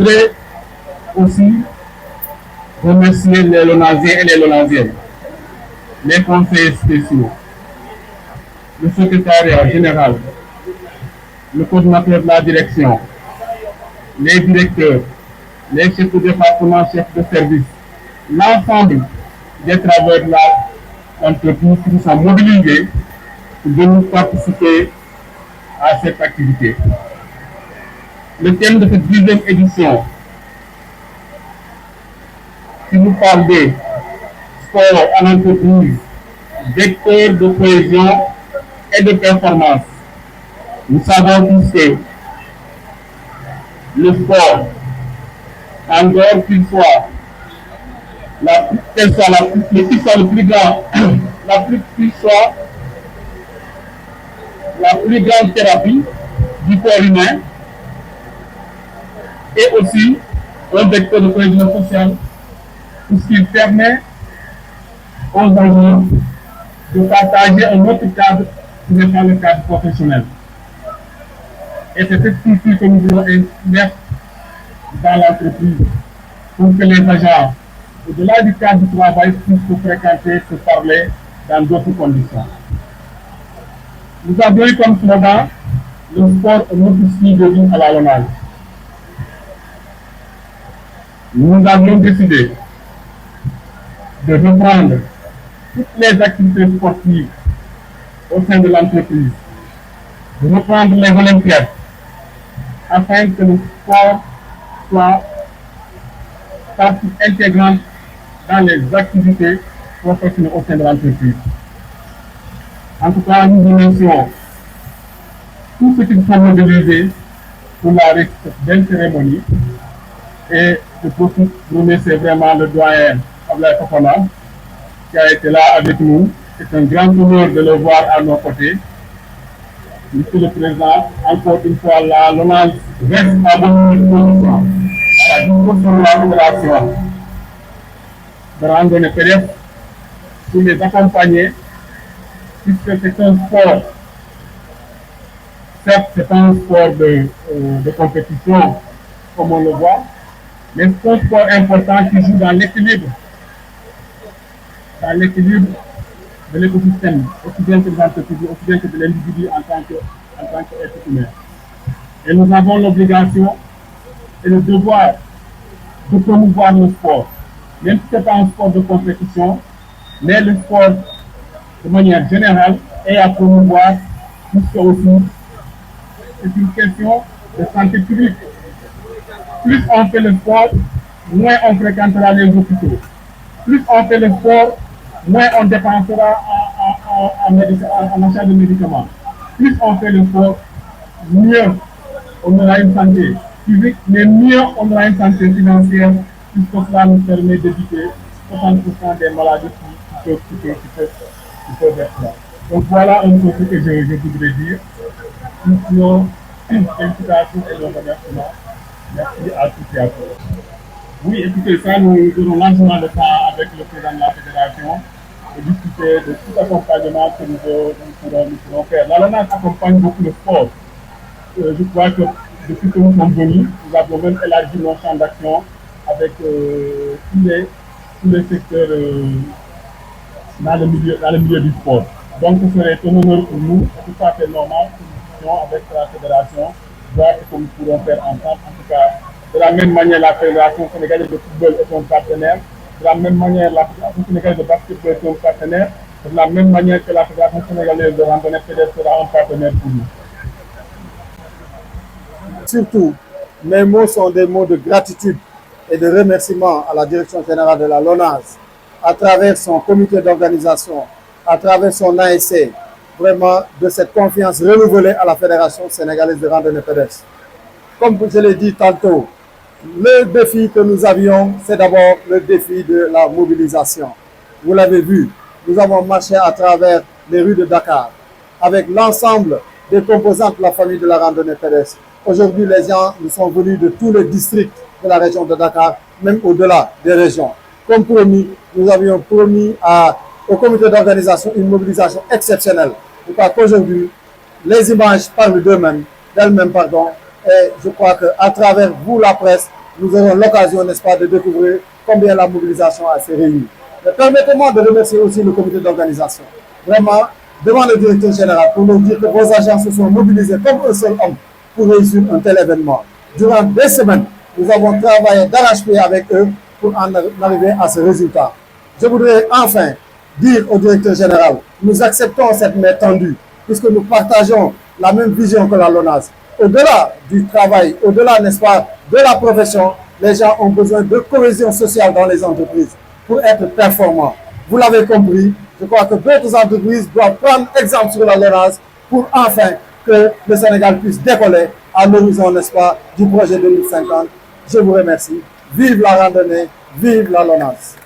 Je voudrais aussi remercier les Lonasiens et les Lonasiennes, les conseillers spéciaux, le secrétariat général, le coordinateur de la direction, les directeurs, les chefs de département, chefs de service, l'ensemble des travailleurs de l'entreprise qui sont mobilisés pour venir participer à cette activité. Le thème de cette 10e édition, qui nous parle de sport en entreprise, vecteur de cohésion et de performance. Nous savons tous que le sport, en dehors qu'il soit le plus grand, la plus grande thérapie du corps humain, et aussi un vecteur de cohésion sociale, puisqu'il permet aux enfants de partager un autre cadre qui n'est pas le cadre professionnel. Et c'est cette culture que nous devons mettre dans l'entreprise pour que les agents, au-delà du cadre du travail, puissent se fréquenter, se parler dans d'autres conditions. Nous avons eu comme slogan le sport est notre style de vie à la Lonase. Nous avions décidé de reprendre toutes les activités sportives au sein de l'entreprise, de reprendre les Olympiades, afin que le sport soit partie intégrante dans les activités professionnelles au sein de l'entreprise. En tout cas, nous remercions tous ceux qui sont mobilisés pour la réussite d'une cérémonie. Et je profite pour remercier vraiment le doyen Ablaye Fofana qui a été là avec nous. C'est un grand honneur de le voir à nos côtés. Monsieur le Président, encore une fois, la Lonase reste à votre disposition, à la disposition de la fédération de randonnée pédestre pour les accompagner, puisque c'est un sport. Certes, c'est un sport de compétition, comme on le voit, mais c'est un sport important qui joue dans l'équilibre de l'écosystème, aussi bien que des entreprises, aussi bien que de l'individu en tant qu'être humain. Et nous avons l'obligation et le devoir de promouvoir le sport, même si ce n'est pas un sport de compétition, mais le sport de manière générale est à promouvoir, puisque aussi c'est une question de santé publique. Plus on fait le sport, moins on fréquentera les hôpitaux. Plus on fait le sport, moins on dépensera en achat de médicaments. Plus on fait le sport, mieux on aura une santé physique, mais mieux on aura une santé financière, puisque cela nous permet d'éviter 60% des maladies qui peuvent être là. Donc voilà un peu ce que je voudrais dire. Nos félicitations et nos remerciements. Merci à tous et à tous. Oui, écoutez, ça, nous aurons largement le temps avec le président de la fédération de discuter de tout accompagnement que nous pourrons faire. La Lonase accompagne beaucoup le sport. Je crois que depuis que nous sommes venus, nous avons même élargi nos champs d'action avec tous les secteurs dans le milieu du sport. Donc, ce serait un honneur pour nous, et tout à fait normal que nous puissions, avec la fédération, voir ce que nous pourrons faire ensemble. En tout cas, de la même manière, la Fédération sénégalaise de football est un partenaire. De la même manière, la Fédération sénégalaise de basketball est un partenaire. De la même manière que la Fédération sénégalaise de randonnée pédestre sera un partenaire pour nous. Surtout, mes mots sont des mots de gratitude et de remerciement à la direction générale de la Lonase, à travers son comité d'organisation, à travers son ASC, vraiment de cette confiance renouvelée à la Fédération sénégalaise de randonnée pédestre. Comme je l'ai dit tantôt, le défi que nous avions, c'est d'abord le défi de la mobilisation. Vous l'avez vu, nous avons marché à travers les rues de Dakar avec l'ensemble des composantes de la famille de la randonnée pédestre. Aujourd'hui, les gens nous sont venus de tous les districts de la région de Dakar, même au-delà des régions. Comme promis, nous avions promis au comité d'organisation une mobilisation exceptionnelle. Je crois qu'aujourd'hui, les images parlent d'elles-mêmes, et je crois qu'à travers vous, la presse, nous aurons l'occasion, n'est-ce pas, de découvrir combien la mobilisation a été réunie. Mais permettez-moi de remercier aussi le comité d'organisation. Vraiment, devant le directeur général, pour nous dire que vos agents se sont mobilisés comme un seul homme pour réussir un tel événement. Durant des semaines, nous avons travaillé d'arrache-pied avec eux pour en arriver à ce résultat. Je voudrais enfin dire au directeur général, nous acceptons cette main tendue, puisque nous partageons la même vision que la LONASE. Au-delà du travail, au-delà, n'est-ce pas, de la profession, les gens ont besoin de cohésion sociale dans les entreprises pour être performants. Vous l'avez compris, je crois que d'autres entreprises doivent prendre exemple sur la LONASE pour enfin que le Sénégal puisse décoller à l'horizon, n'est-ce pas, du projet 2050. Je vous remercie. Vive la randonnée, vive la LONASE.